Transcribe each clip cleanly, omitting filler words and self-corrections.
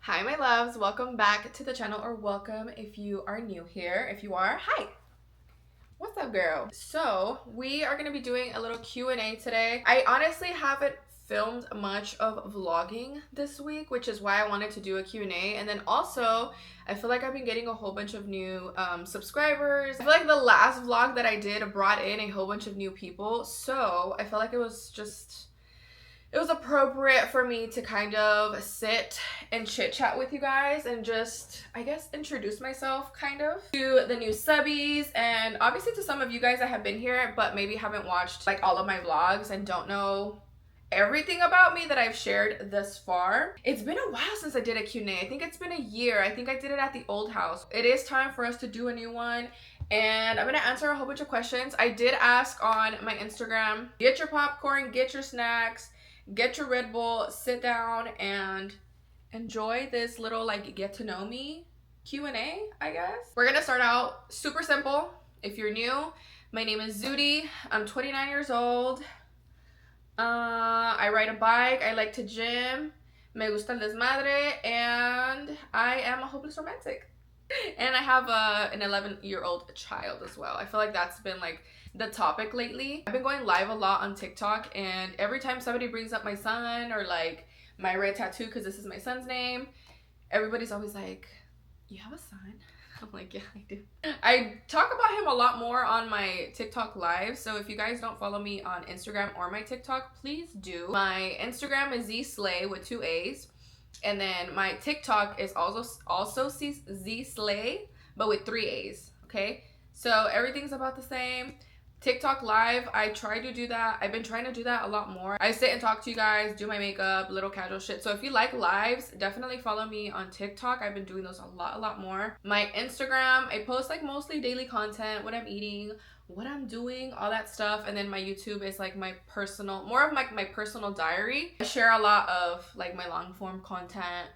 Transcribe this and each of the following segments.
Hi my loves, welcome back to the channel, or welcome if you are new here. If you are, hi. What's up, girl? So we are going to be doing a little Q&A today. I honestly haven't filmed much of vlogging this week, which is why I wanted to do a Q&A. And then also I feel like I've been getting a whole bunch of new subscribers. I feel like the last vlog that I did brought in a whole bunch of new people, so I felt like it was appropriate for me to kind of sit and chit chat with you guys and just, I guess, introduce myself kind of to the new subbies, and obviously to some of you guys that have been here but maybe haven't watched like all of my vlogs and don't know everything about me that I've shared thus far. It's been a while since I did a Q&A. I think it's been a year. I think I did it at the old house. It is time for us to do a new one, and I'm gonna answer a whole bunch of questions. I did ask on my Instagram, get your popcorn, get your snacks, get your Red Bull, sit down and enjoy this little like get to know me Q&A, I guess. We're gonna start out super simple. If you're new, my name is Zudi. I'm 29 years old. I ride a bike. I like to gym. Me gusta el desmadre, and I am a hopeless romantic. And I have an 11-year-old child as well. I feel like that's been like the topic lately. I've been going live a lot on TikTok, and every time somebody brings up my son or like my red tattoo, because this is my son's name, everybody's always like, you have a son? I'm like, yeah, I do. I talk about him a lot more on my TikTok live, so if you guys don't follow me on Instagram or my TikTok, please do. My Instagram is zslay with 2 A's. And then my TikTok is also Z Slay, but with 3 A's, okay? So everything's about the same. TikTok live, I try to do that. I've been trying to do that a lot more. I sit and talk to you guys, do my makeup, little casual shit. So if you like lives, definitely follow me on TikTok. I've been doing those a lot more. My Instagram, I post like mostly daily content, what I'm eating, what I'm doing, all that stuff. And then my YouTube is like my personal, more of like my personal diary. I share a lot of like my long form content,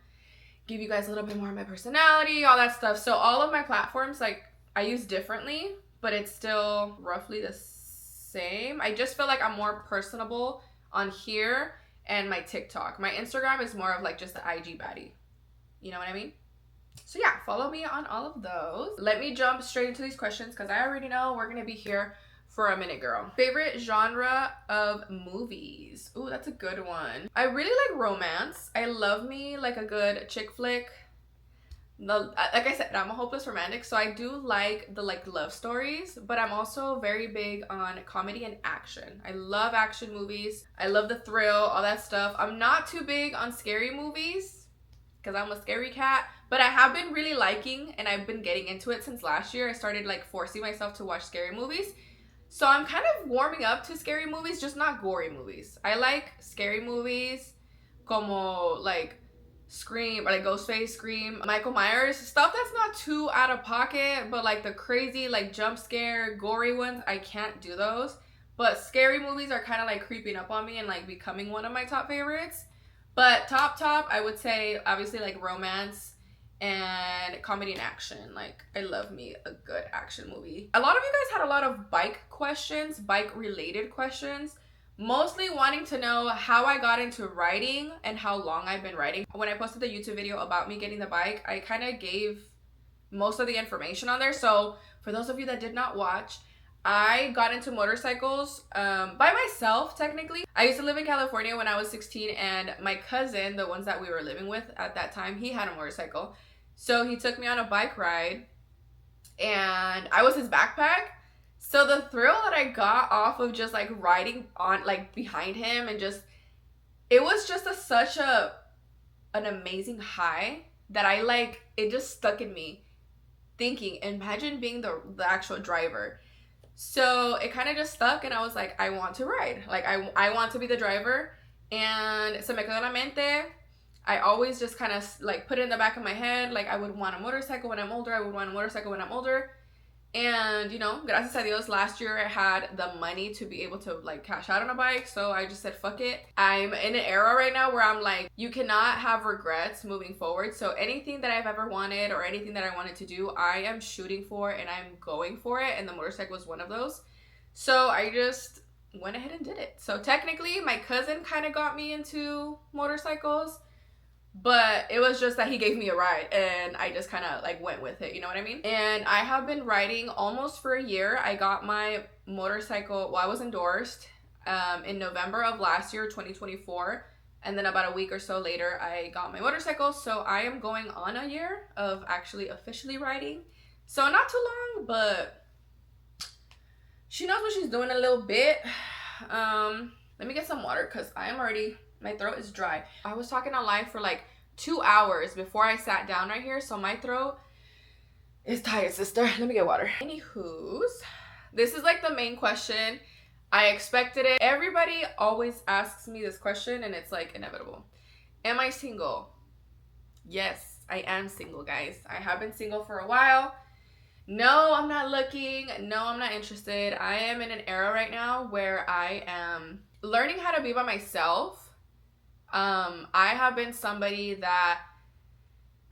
give you guys a little bit more of my personality, all that stuff. So all of my platforms, like I use differently, but it's still roughly the same. I just feel like I'm more personable on here and my TikTok. My Instagram is more of like just the IG baddie. You know what I mean? So yeah, follow me on all of those. Let me jump straight into these questions because I already know we're gonna be here for a minute, girl. Favorite genre of movies? Ooh, that's a good one. I really like romance. I love me like a good chick flick. Like I said, I'm a hopeless romantic, so I do like the like love stories, but I'm also very big on comedy and action. I love action movies. I love the thrill, all that stuff. I'm not too big on scary movies because I'm a scary cat, but I have been really liking, and I've been getting into it since last year. I started like forcing myself to watch scary movies. So I'm kind of warming up to scary movies, just not gory movies. I like scary movies como like Scream, or like Ghostface, Scream, Michael Myers, stuff that's not too out of pocket, but like the crazy like jump scare gory ones, I can't do those. But scary movies are kind of like creeping up on me and like becoming one of my top favorites. But top I would say obviously like romance and comedy and action. Like I love me a good action movie. A lot of you guys had a lot of bike questions, bike related questions, mostly wanting to know how I got into riding and how long I've been riding. When I posted the YouTube video about me getting the bike, I kind of gave most of the information on there. So for those of you that did not watch, I got into motorcycles by myself, technically. I used to live in California when I was 16, and my cousin, the ones that we were living with at that time, he had a motorcycle. So he took me on a bike ride, and I was his backpack. So the thrill that I got off of just like riding on like behind him, and just, it was just such an amazing high that I like, it just stuck in me thinking, imagine being the actual driver. So it kind of just stuck, and I was like, I want to ride. Like I want to be the driver. And se me quedó en la mente. I always just kind of like put it in the back of my head, like I would want a motorcycle when I'm older. I would want a motorcycle when I'm older. And you know, gracias a Dios, last year I had the money to be able to like cash out on a bike, so I just said fuck it. I'm in an era right now where I'm like, you cannot have regrets moving forward. So anything that I've ever wanted or anything that I wanted to do, I am shooting for and I'm going for it, and the motorcycle was one of those. So I just went ahead and did it. So technically my cousin kind of got me into motorcycles, but it was just that he gave me a ride and I just kind of like went with it, you know what I mean? And I have been riding almost for a year. I got my motorcycle, well, I was endorsed in November of last year, 2024. And then about a week or so later, I got my motorcycle. So I am going on a year of actually officially riding. So not too long, but she knows what she's doing a little bit. Let me get some water because I am already, my throat is dry. I was talking on live for like 2 hours before I sat down right here. So my throat is tired, sister. Let me get water. Anywho's, this is like the main question. I expected it. Everybody always asks me this question and it's like inevitable. Am I single? Yes, I am single, guys. I have been single for a while. No, I'm not looking. No, I'm not interested. I am in an era right now where I am learning how to be by myself. I have been somebody that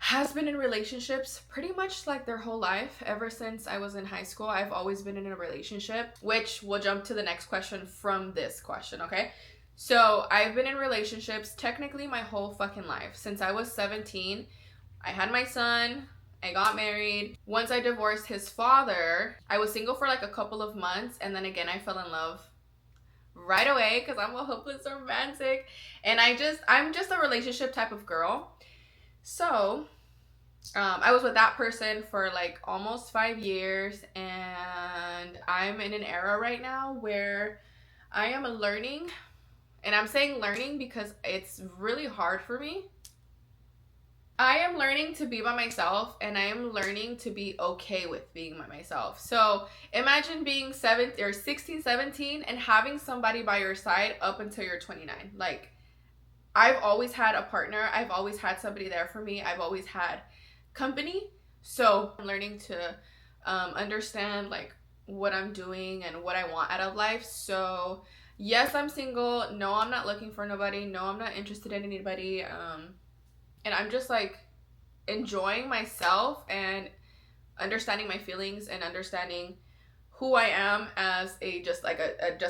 has been in relationships pretty much like their whole life. Ever since I was in high school, I've always been in a relationship, which will jump to the next question from this question, okay? So I've been in relationships technically my whole fucking life. Since I was 17, I had my son, I got married. Once I divorced his father, I was single for like a couple of months, and then again I fell in love right away because I'm a hopeless romantic, and I'm just a relationship type of girl. So I was with that person for like almost 5 years, and I'm in an era right now where I am learning, and I'm saying learning because it's really hard for me. I am learning to be by myself, and I am learning to be okay with being by myself. So imagine being 16, 17 and having somebody by your side up until you're 29. Like, I've always had a partner. I've always had somebody there for me. I've always had company. So I'm learning to understand like what I'm doing and what I want out of life. So yes, I'm single. No, I'm not looking for nobody. No, I'm not interested in anybody. And I'm just like enjoying myself and understanding my feelings and understanding who I am as just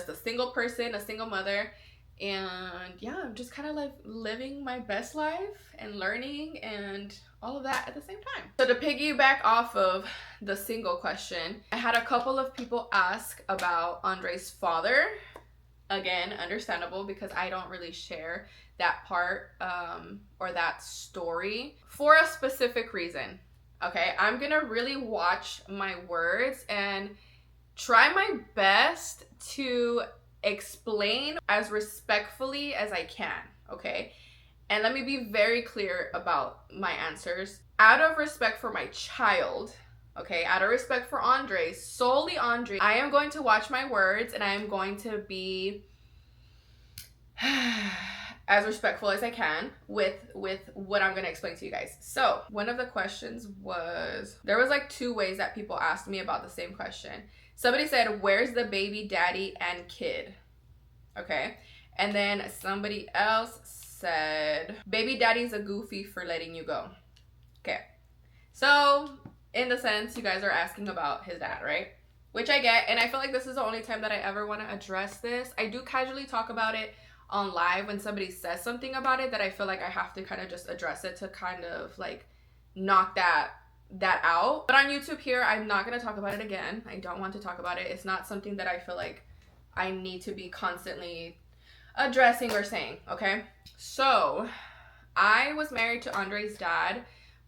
a single person, a single mother. And yeah, I'm just kind of like living my best life and learning and all of that at the same time. So to piggyback off of the single question, I had a couple of people ask about Andre's father. Again, understandable because I don't really share that part or that story for a specific reason. Okay, I'm gonna really watch my words and try my best to explain as respectfully as I can, okay? And let me be very clear about my answers. Out of respect for my child, okay, out of respect for Andre, solely Andre, I am going to watch my words and I am going to be as respectful as I can with what I'm going to explain to you guys. So one of the questions was, there was like 2 ways that people asked me about the same question. Somebody said, where's the baby daddy and kid? Okay. And then somebody else said, baby daddy's a goofy for letting you go. Okay. So in the sense, you guys are asking about his dad, right? Which I get. And I feel like this is the only time that I ever want to address this. I do casually talk about it on live when somebody says something about it that I feel like I have to kind of just address it to kind of like knock that out. But on YouTube here, I'm not going to talk about it again. I don't want to talk about it. It's not something that I feel like I need to be constantly addressing or saying, okay? So I was married to Andre's dad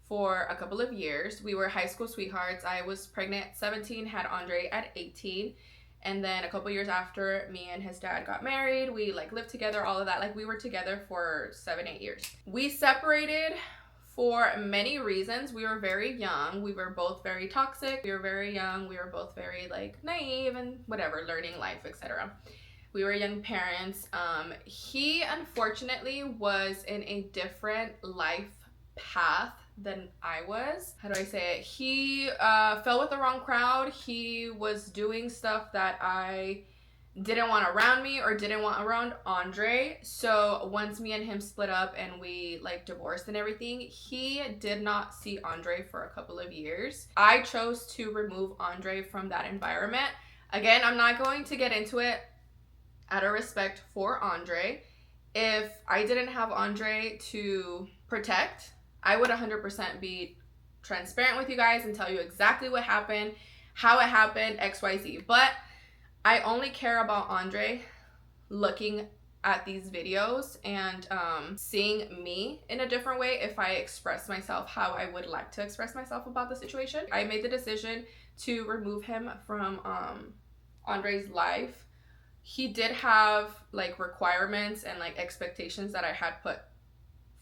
for a couple of years. We were high school sweethearts. I was pregnant at 17, had Andre at 18. And then a couple years after, me and his dad got married. We like lived together, all of that. Like we were together for 7-8 years. We separated for many reasons. We were very young. We were both very toxic. We were very young. We were both very like naive and whatever, learning life, etc. We were young parents. He unfortunately was in a different life path than I was. How do I say it? He fell with the wrong crowd. He was doing stuff that I didn't want around me or didn't want around Andre. So once me and him split up and we like divorced and everything, he did not see Andre for a couple of years. I chose to remove Andre from that environment. Again, I'm not going to get into it out of respect for Andre. If I didn't have Andre to protect, I would 100% be transparent with you guys and tell you exactly what happened, how it happened, XYZ. But I only care about Andre looking at these videos and seeing me in a different way if I express myself how I would like to express myself about the situation. I made the decision to remove him from Andre's life. He did have like requirements and like expectations that I had put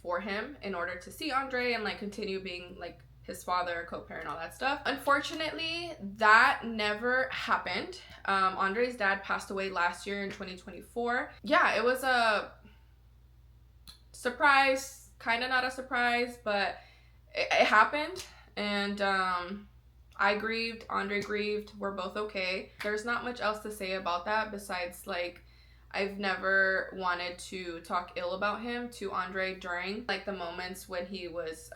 for him in order to see Andre and like continue being like his father, co-parent, all that stuff. Unfortunately, that never happened. Andre's dad passed away last year in 2024. Yeah, it was a surprise, kind of not a surprise, but it happened. And I grieved, Andre grieved, we're both okay. There's not much else to say about that besides like I've never wanted to talk ill about him to Andre during like the moments when he was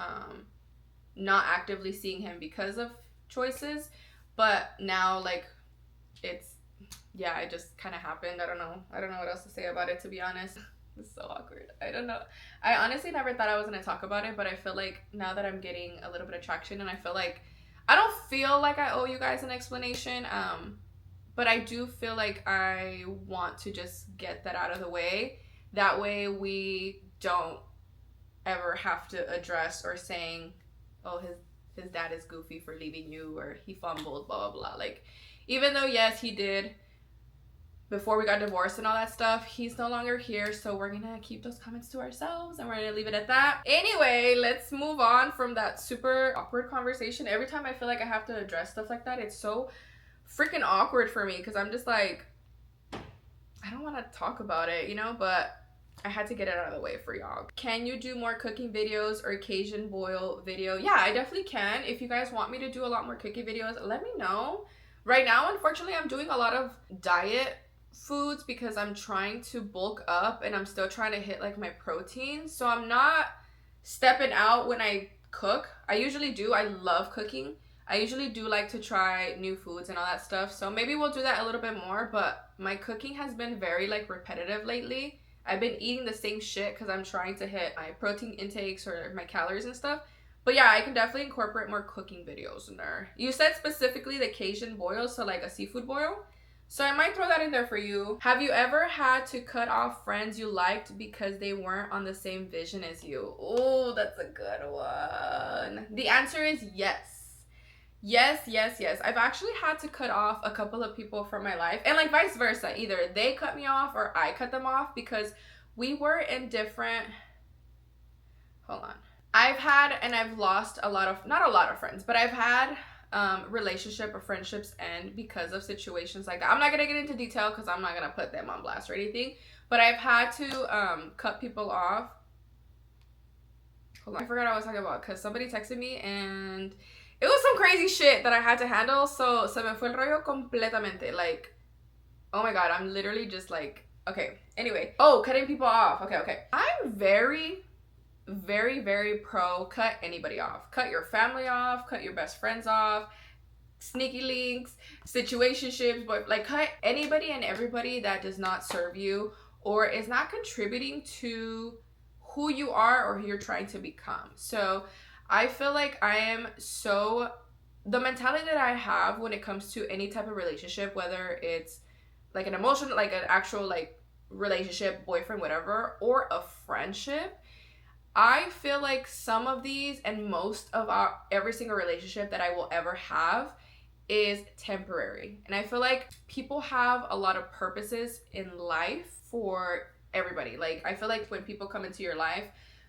not actively seeing him because of choices, but now like it's, yeah, it just kind of happened. I don't know what else to say about it, to be honest. It's so awkward. I don't know. I honestly never thought I was gonna talk about it, but I feel like now that I'm getting a little bit of traction, and I feel like I don't feel like I owe you guys an explanation, but I do feel like I want to just get that out of the way. That way we don't ever have to address or saying, oh, his dad is goofy for leaving you, or he fumbled, blah, blah, blah. Like, even though, yes, he did before we got divorced and all that stuff, he's no longer here, so we're gonna keep those comments to ourselves and we're gonna leave it at that. Anyway, let's move on from that super awkward conversation. Every time I feel like I have to address stuff like that, it's so freaking awkward for me because I'm just like, I don't want to talk about it, you know, but I had to get it out of the way for y'all. Can you do more cooking videos or Cajun boil video? Yeah, I definitely can. If you guys want me to do a lot more cooking videos, let me know. Right now, unfortunately, I'm doing a lot of diet foods because I'm trying to bulk up and I'm still trying to hit like my protein. So I'm not stepping out when I cook. I usually do. I love cooking. I usually do like to try new foods and all that stuff. So maybe we'll do that a little bit more, but my cooking has been very like repetitive lately. I've been eating the same shit because I'm trying to hit my protein intakes or my calories and stuff. But yeah, I can definitely incorporate more cooking videos in there. You said specifically the Cajun boil, so like a seafood boil. So I might throw that in there for you. Have you ever had to cut off friends you liked because they weren't on the same vision as you? Oh, that's a good one. The answer is yes. Yes. I've actually had to cut off a couple of people from my life, and like vice versa. Either they cut me off or I cut them off because we were in different... Hold on. I've had and I've lost a lot of, not a lot of friends, but I've had relationship or friendships end because of situations like that. I'm not going to get into detail because I'm not going to put them on blast or anything, but I've had to cut people off. Hold on. I forgot what I was talking about because somebody texted me and it was some crazy shit that I had to handle, so se me fue el rollo completamente. Like, oh my god, I'm literally just like, okay. Anyway, oh, cutting people off. Okay. I'm very pro cut anybody off. Cut your family off, cut your best friends off, sneaky links, situationships, but like cut anybody and everybody that does not serve you or is not contributing to who you are or who you're trying to become. So I feel like I am so, the mentality that I have when it comes to any type of relationship, whether it's like an emotional, like an actual like relationship, boyfriend, whatever, or a friendship, I feel like some of these and most of every single relationship that I will ever have is temporary. And I feel like people have a lot of purposes in life for everybody. Like, I feel like when people come into your life,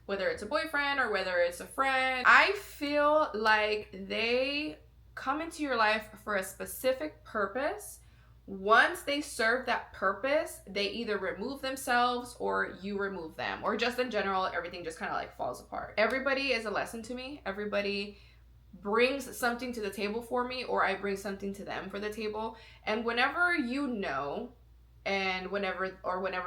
whether it's a boyfriend or whether it's a friend, I feel like they come into your life for a specific purpose. Once they serve that purpose, they either remove themselves or you remove them, or just in general, everything just kind of like falls apart. Everybody is a lesson to me. Everybody brings something to the table for me, or I bring something to them for the table. And whenever you know, and whenever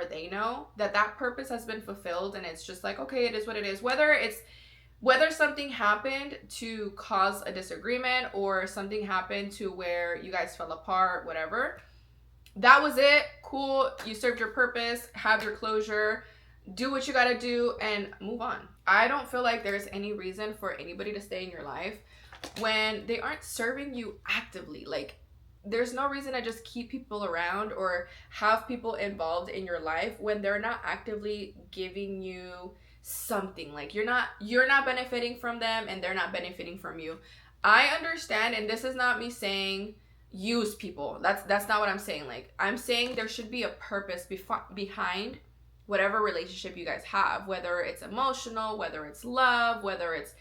they know that that purpose has been fulfilled, and it's just like, okay, it is what it is. Whether something happened to cause a disagreement or something happened to where you guys fell apart, whatever, that was it. Cool. You served your purpose, have your closure, do what you gotta do, and move on. I don't feel like there's any reason for anybody to stay in your life when they aren't serving you actively. Like, there's no reason to just keep people around or have people involved in your life when they're not actively giving you something. Like, you're not benefiting from them and they're not benefiting from you. I understand, and this is not me saying use people. That's not what I'm saying. Like, I'm saying there should be a purpose behind whatever relationship you guys have, whether it's emotional, whether it's love, whether it's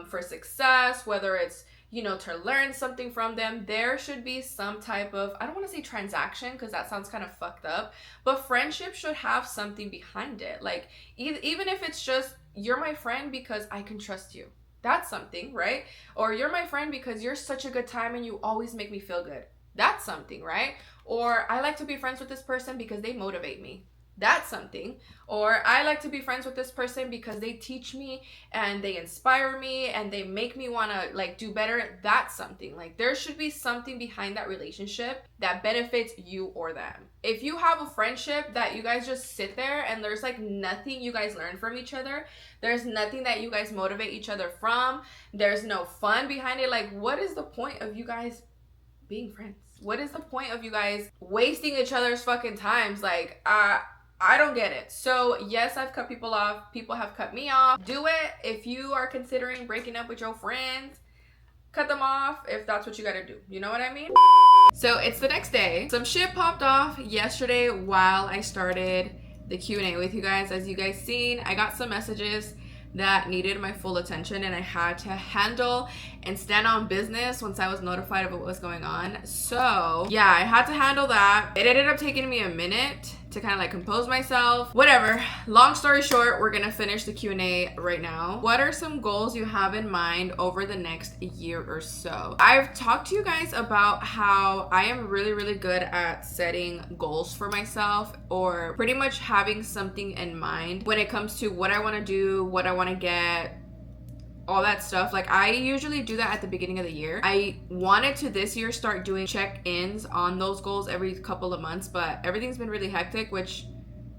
for success, whether it's, you know, to learn something from them. There should be some type of, I don't want to say transaction because that sounds kind of fucked up, but friendship should have something behind it. Like, even if it's just, you're my friend because I can trust you. That's something, right? Or you're my friend because you're such a good time and you always make me feel good. That's something, right? Or I like to be friends with this person because they motivate me. That's something. Or I like to be friends with this person because they teach me and they inspire me and they make me want to like do better. That's something. Like, there should be something behind that relationship that benefits you or them. If you have a friendship that you guys just sit there and there's like nothing you guys learn from each other, there's nothing that you guys motivate each other from, there's no fun behind it, like, what is the point of you guys being friends? What is the point of you guys wasting each other's fucking times? Like, I don't get it. So yes, I've cut people off. People have cut me off. Do it. If you are considering breaking up with your friends, cut them off if that's what you gotta do. You know what I mean? So it's the next day. Some shit popped off yesterday while I started the Q&A with you guys. As you guys seen, I got some messages that needed my full attention and I had to handle and stand on business once I was notified of what was going on. So yeah, I had to handle that. It ended up taking me a minute to kind of like compose myself. Whatever. Long story short, we're gonna finish the Q&A right now. What are some goals you have in mind over the next year or so? I've talked to you guys about how I am really, really good at setting goals for myself, or pretty much having something in mind when it comes to what I want to do, what I want to get, all that stuff. Like, I usually do that at the beginning of the year. I wanted to this year start doing check-ins on those goals every couple of months, but everything's been really hectic, which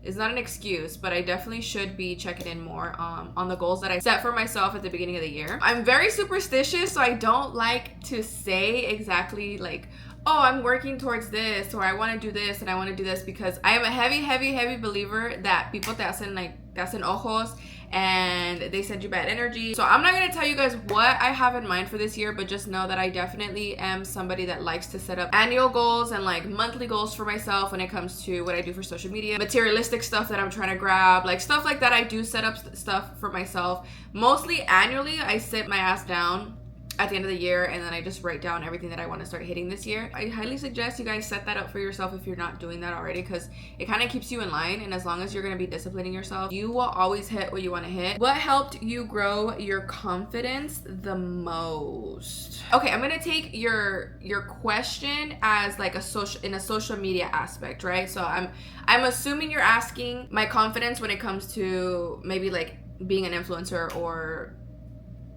is not an excuse, but I definitely should be checking in more on the goals that I set for myself at the beginning of the year. I'm very superstitious, so I don't like to say exactly like, oh, I'm working towards this, or I want to do this and I want to do this, because I am a heavy believer that people te hacen ojos and they send you bad energy. So I'm not going to tell you guys what I have in mind for this year, but just know that I definitely am somebody that likes to set up annual goals and like monthly goals for myself when it comes to what I do for social media, materialistic stuff that I'm trying to grab, like stuff like that. I do set up stuff for myself. Mostly annually, I sit my ass down at the end of the year and then I just write down everything that I want to start hitting this year. I highly suggest you guys set that up for yourself if you're not doing that already, because it kind of keeps you in line, and as long as you're going to be disciplining yourself, you will always hit what you want to hit. What helped you grow your confidence the most? Okay, I'm going to take your question as like a social media aspect, right? So I'm assuming you're asking my confidence when it comes to maybe like being an influencer or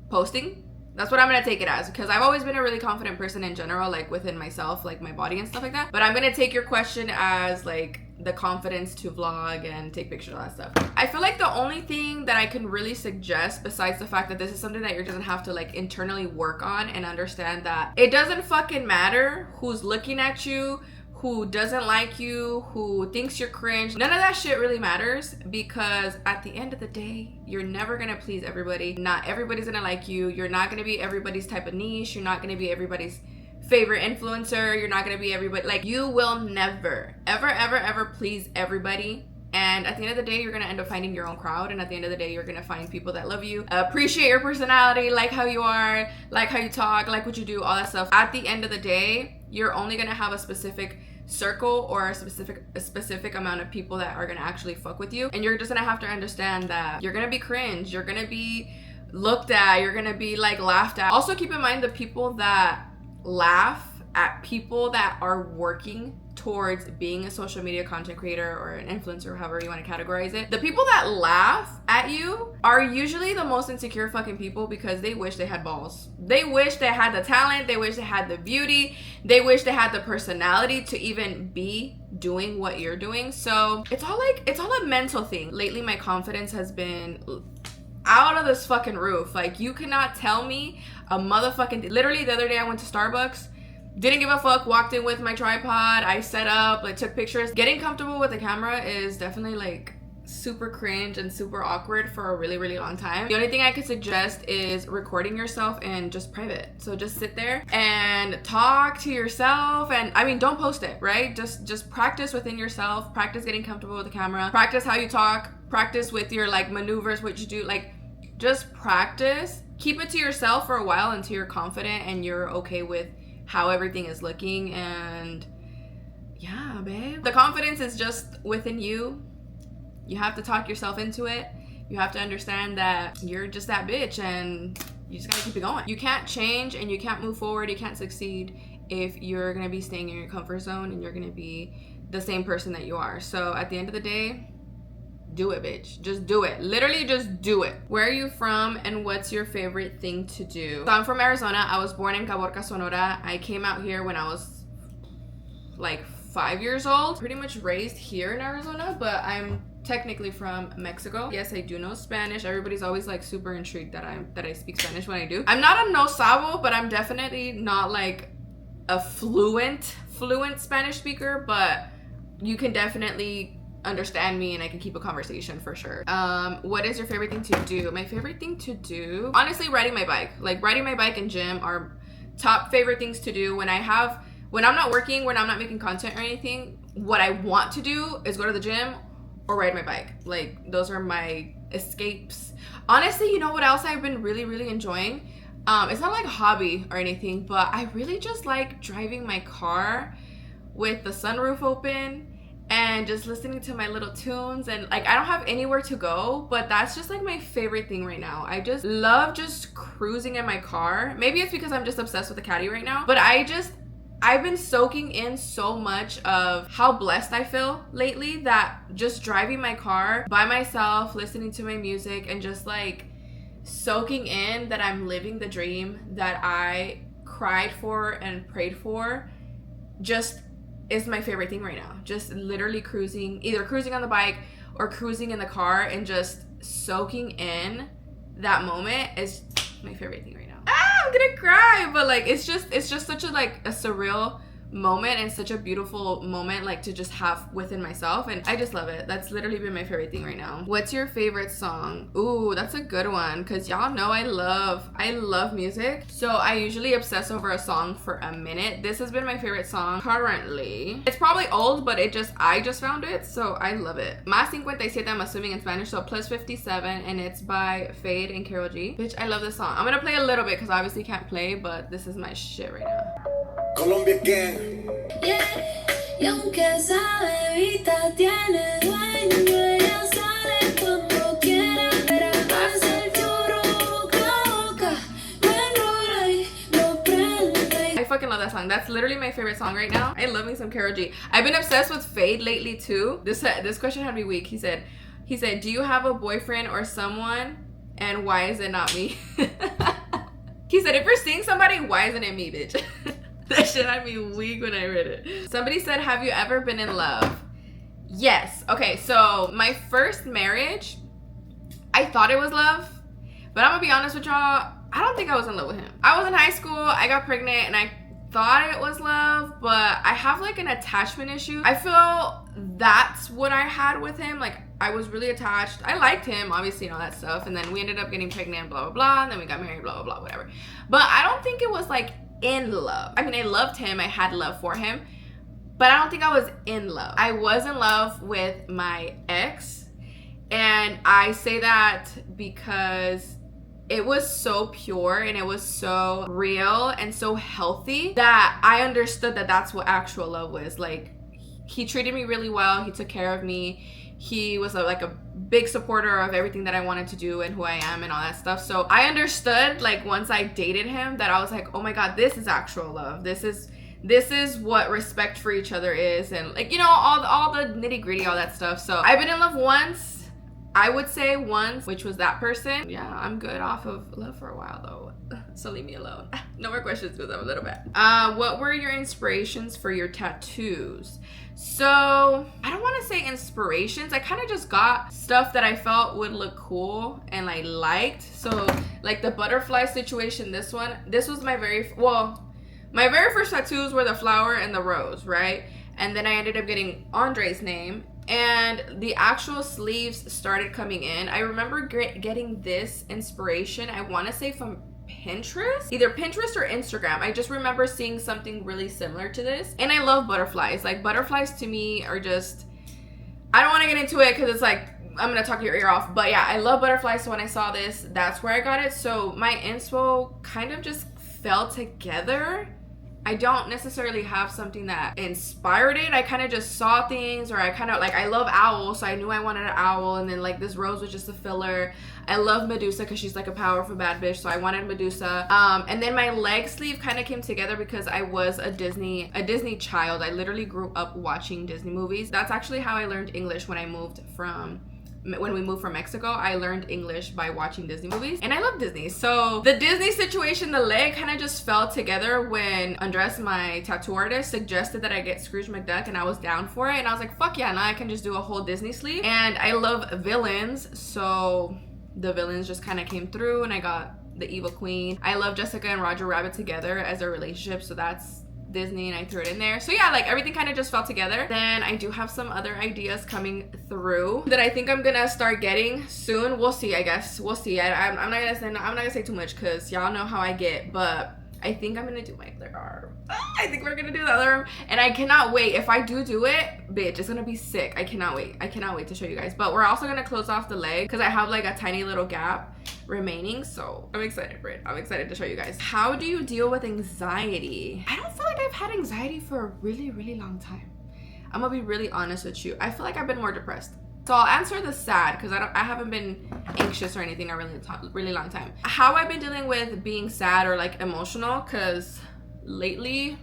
posting. That's what I'm gonna take it as, because I've always been a really confident person in general, like within myself, like my body and stuff like that. But I'm gonna take your question as like the confidence to vlog and take pictures, all that stuff. I feel like the only thing that I can really suggest, besides the fact that this is something that you're gonna have to like internally work on and understand that it doesn't fucking matter who's looking at you, who doesn't like you, who thinks you're cringe. None of that shit really matters, because at the end of the day, you're never gonna please everybody. Not everybody's gonna like you. You're not gonna be everybody's type of niche. You're not gonna be everybody's favorite influencer. You're not gonna be everybody. Like, you will never, ever please everybody. And at the end of the day, you're gonna end up finding your own crowd. And at the end of the day, you're gonna find people that love you, appreciate your personality, like how you are, like how you talk, like what you do, all that stuff. At the end of the day, you're only gonna have a specific circle or a specific amount of people that are gonna actually fuck with you. And you're just gonna have to understand that you're gonna be cringe, you're gonna be looked at, you're gonna be like laughed at. Also keep in mind, the people that laugh at people that are working towards being a social media content creator or an influencer, however you want to categorize it, the people that laugh at you are usually the most insecure fucking people, because they wish they had balls. They wish they had the talent, they wish they had the beauty, they wish they had the personality to even be doing what you're doing. So it's all a mental thing. Lately my confidence has been, out of this fucking roof. Like, you cannot tell me a motherfucking, literally the other day I went to Starbucks, didn't give a fuck, walked in with my tripod, I set up, like took pictures. Getting comfortable with the camera is definitely like super cringe and super awkward for a really, really long time. The only thing I could suggest is recording yourself and just private. So just sit there and talk to yourself, and I mean, don't post it, right? Just practice within yourself, practice getting comfortable with the camera, practice how you talk, practice with your like maneuvers, what you do, like just practice. Keep it to yourself for a while until you're confident and you're okay with how everything is looking. And yeah, babe, the confidence is just within you. You have to talk yourself into it. You have to understand that you're just that bitch and you just gotta keep it going. You can't change and you can't move forward, you can't succeed if you're gonna be staying in your comfort zone and you're gonna be the same person that you are. So at the end of the day, do it, bitch. Just do it. Literally just do it. Where are you from and what's your favorite thing to do? So I'm from Arizona. I was born in Caborca, Sonora. I came out here when I was like 5 years old. Pretty much raised here in Arizona, but I'm technically from Mexico. Yes, I do know Spanish. Everybody's always like super intrigued that I speak Spanish when I do. I'm not a no sabo, but I'm definitely not like a fluent Spanish speaker, but you can definitely understand me and I can keep a conversation for sure. What is your favorite thing to do? My favorite thing to do, honestly, riding my bike. Like riding my bike and gym are top favorite things to do. When I'm not working, when I'm not making content or anything, what I want to do is go to the gym or ride my bike. Like those are my escapes. Honestly, you know what else I've been really, really enjoying? It's not like a hobby or anything, but I really just like driving my car with the sunroof open and just listening to my little tunes. And like, I don't have anywhere to go, but that's just like my favorite thing right now. I just love just cruising in my car. Maybe it's because I'm just obsessed with the caddy right now, but I've been soaking in so much of how blessed I feel lately that just driving my car by myself, listening to my music and just like soaking in that I'm living the dream that I cried for and prayed for just is my favorite thing right now. Just literally cruising, either cruising on the bike or cruising in the car and just soaking in that moment is my favorite thing right now. I'm gonna cry, but like it's just such a like a surreal moment and such a beautiful moment like to just have within myself, and I just love it. That's literally been my favorite thing right now. What's your favorite song? Ooh, that's a good one, because y'all know I love music, so I usually obsess over a song for a minute. This has been my favorite song currently. It's probably old, but I just found it, so I love it. Más 57, I'm assuming in Spanish, so plus 57, and it's by Fade and Karol G. Bitch, I love this song. I'm gonna play a little bit because I obviously can't play, but this is my shit right now. Colombia gang. Yeah, y aunque esa bebita tiene dueño, ella sale cuando quiera. Pero hace el churro boca a boca, lo enrola y lo prende. I fucking love that song. That's literally my favorite song right now. I love me some Karol G. I've been obsessed with Fade lately too. This question had me weak. He said, do you have a boyfriend or someone, and why is it not me? He said, if you're seeing somebody, why isn't it me, bitch? That shit had me weak when I read it. Somebody said, have you ever been in love? Yes. Okay, so my first marriage, I thought it was love, but I'm gonna be honest with y'all, I don't think I was in love with him. I was in high school, I got pregnant, and I thought it was love, but I have like an attachment issue. I feel that's what I had with him. Like, I was really attached. I liked him, obviously, and all that stuff, and then we ended up getting pregnant, blah, blah, blah, and then we got married, blah, blah, blah, whatever. But I don't think it was like in love. I mean, I loved him, I had love for him, but I don't think I was in love. I was in love with my ex, and I say that because it was so pure and it was so real and so healthy that I understood that that's what actual love was. Like, he treated me really well, he took care of me, he was like a big supporter of everything that I wanted to do and who I am and all that stuff. So I understood, like, once I dated him, that I was like, oh my god, this is actual love. This is what respect for each other is, and like, you know, all the nitty gritty, all that stuff. So I've been in love once, I would say once, which was that person. Yeah, I'm good off of love for a while though. So leave me alone. No more questions because I'm a little bit. What were your inspirations for your tattoos? So I don't want to say inspirations. I kind of just got stuff that I felt would look cool and I liked. So like the butterfly situation, this was my my very first tattoos were the flower and the rose, right? And then I ended up getting Andre's name, and the actual sleeves started coming in. I remember getting this inspiration, I want to say from Pinterest, either Pinterest or Instagram. I just remember seeing something really similar to this, and I love butterflies. Like butterflies to me are just, I don't want to get into it because it's like I'm gonna talk your ear off, but yeah, I love butterflies. So when I saw this, that's where I got it. So my inspo kind of just fell together. I don't necessarily have something that inspired it. I kind of just saw things, or I kind of like, I love owls, so I knew I wanted an owl, and then like this rose was just a filler. I love Medusa because she's like a powerful bad bitch, so I wanted Medusa. And then my leg sleeve kind of came together because I was a Disney child. I literally grew up watching Disney movies. That's actually how I learned English when we moved from Mexico. I learned English by watching Disney movies, and I love Disney. So the Disney situation, the leg kind of just fell together when Andres, my tattoo artist, suggested that I get Scrooge McDuck, and I was down for it. And I was like, fuck yeah, now I can just do a whole Disney sleeve. And I love villains, so the villains just kind of came through, and I got the Evil Queen. I love Jessica and Roger Rabbit together as a relationship, so that's Disney, and I threw it in there. So yeah, like everything kind of just fell together. Then I do have some other ideas coming through that I think I'm gonna start getting soon. We'll see, I guess. We'll see. I'm not gonna say too much because y'all know how I get, but I think I'm gonna do my other arm. I think we're gonna do the other arm, and I cannot wait. If I do it, bitch, it's gonna be sick. I cannot wait. I cannot wait to show you guys. But we're also gonna close off the leg because I have like a tiny little gap remaining, so I'm excited for it. I'm excited to show you guys. How do you deal with anxiety? I don't feel like I've had anxiety for a really, really long time. I'm gonna be really honest with you. I feel like I've been more depressed. So I'll answer the sad because I haven't been anxious or anything in a really long time. How I've been dealing with being sad or like emotional, because lately,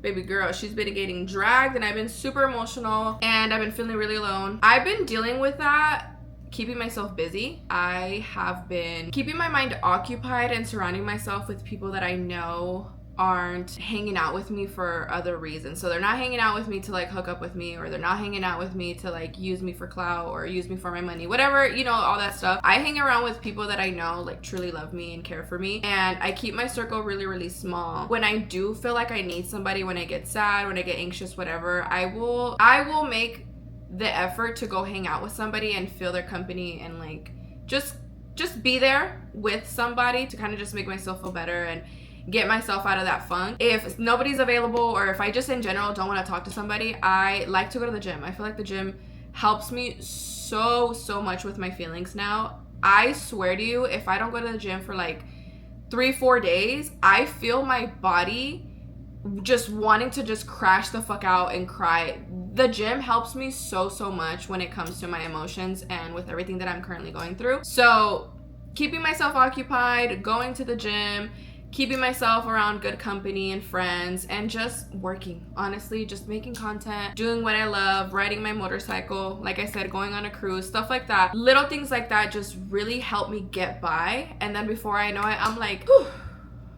baby girl, she's been getting dragged and I've been super emotional and I've been feeling really alone. I've been dealing with that keeping myself busy. I have been keeping my mind occupied and surrounding myself with people that I know aren't hanging out with me for other reasons. So they're not hanging out with me to like hook up with me, or they're not hanging out with me to like use me for clout or use me for my money, whatever, you know, all that stuff. I hang around with people that I know like truly love me and care for me, and I keep my circle really, really small. When I do feel like I need somebody, when I get sad, when I get anxious, whatever, I will make the effort to go hang out with somebody and feel their company and like just be there with somebody to kind of just make myself feel better and get myself out of that funk. If nobody's available, or if I just in general don't want to talk to somebody, I like to go to the gym. I feel like the gym helps me so much with my feelings now. I swear to you, if I don't go to the gym for like 3-4 days, I feel my body just wanting to just crash the fuck out and cry. The gym helps me so much when it comes to my emotions and with everything that I'm currently going through. So keeping myself occupied, going to the gym, keeping myself around good company and friends, and just working, honestly, just making content, doing what I love, riding my motorcycle, like I said, going on a cruise, stuff like that. Little things like that just really help me get by. And then before I know it, I'm like, whew,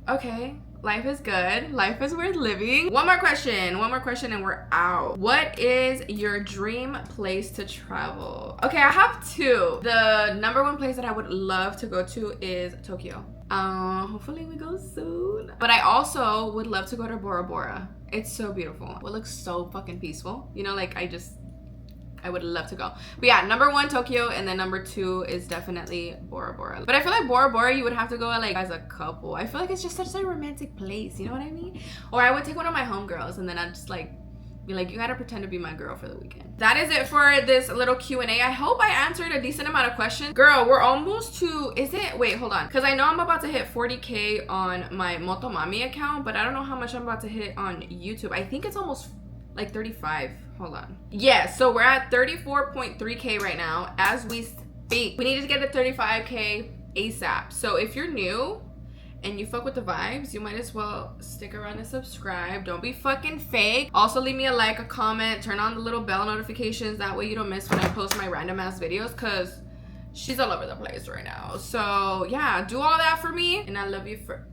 okay, life is good. Life is worth living. One more question and we're out. What is your dream place to travel? Okay, I have two. The number one place that I would love to go to is Tokyo. Hopefully we go soon. But I also would love to go to Bora Bora. It's so beautiful. It looks so fucking peaceful. You know, like I would love to go. But yeah, number one, Tokyo, and then number two is definitely Bora Bora. But I feel like Bora Bora, you would have to go like as a couple. I feel like it's just such a romantic place, you know what I mean? Or I would take one of my homegirls and then I'd just like be like, you gotta pretend to be my girl for the weekend. That is it for this little Q&A. I hope I answered a decent amount of questions. Girl, we're almost to, wait, hold on. Because I know I'm about to hit 40K on my Motomami account, but I don't know how much I'm about to hit on YouTube. I think it's almost like 35. Hold on. Yeah, so we're at 34.3K right now as we speak. We need to get to 35K ASAP. So if you're new and you fuck with the vibes, you might as well stick around and subscribe. Don't be fucking fake. Also leave me a like, a comment, turn on the little bell notifications. That way you don't miss when I post my random ass videos, because she's all over the place right now. So yeah, do all that for me, and I love you forever.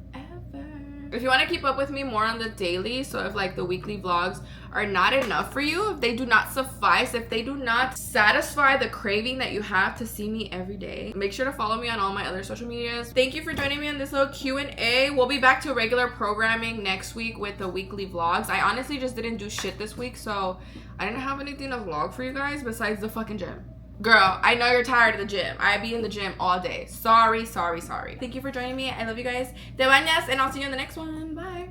If you want to keep up with me more on the daily, so if like the weekly vlogs are not enough for you, if they do not suffice, if they do not satisfy the craving that you have to see me every day, make sure to follow me on all my other social medias. Thank you for joining me on this little Q&A. We'll be back to regular programming next week with the weekly vlogs. I honestly just didn't do shit this week, so I didn't have anything to vlog for you guys besides the fucking gym. Girl, I know you're tired of the gym. I be in the gym all day. Sorry. Thank you for joining me. I love you guys. Te bañas, and I'll see you in the next one. Bye.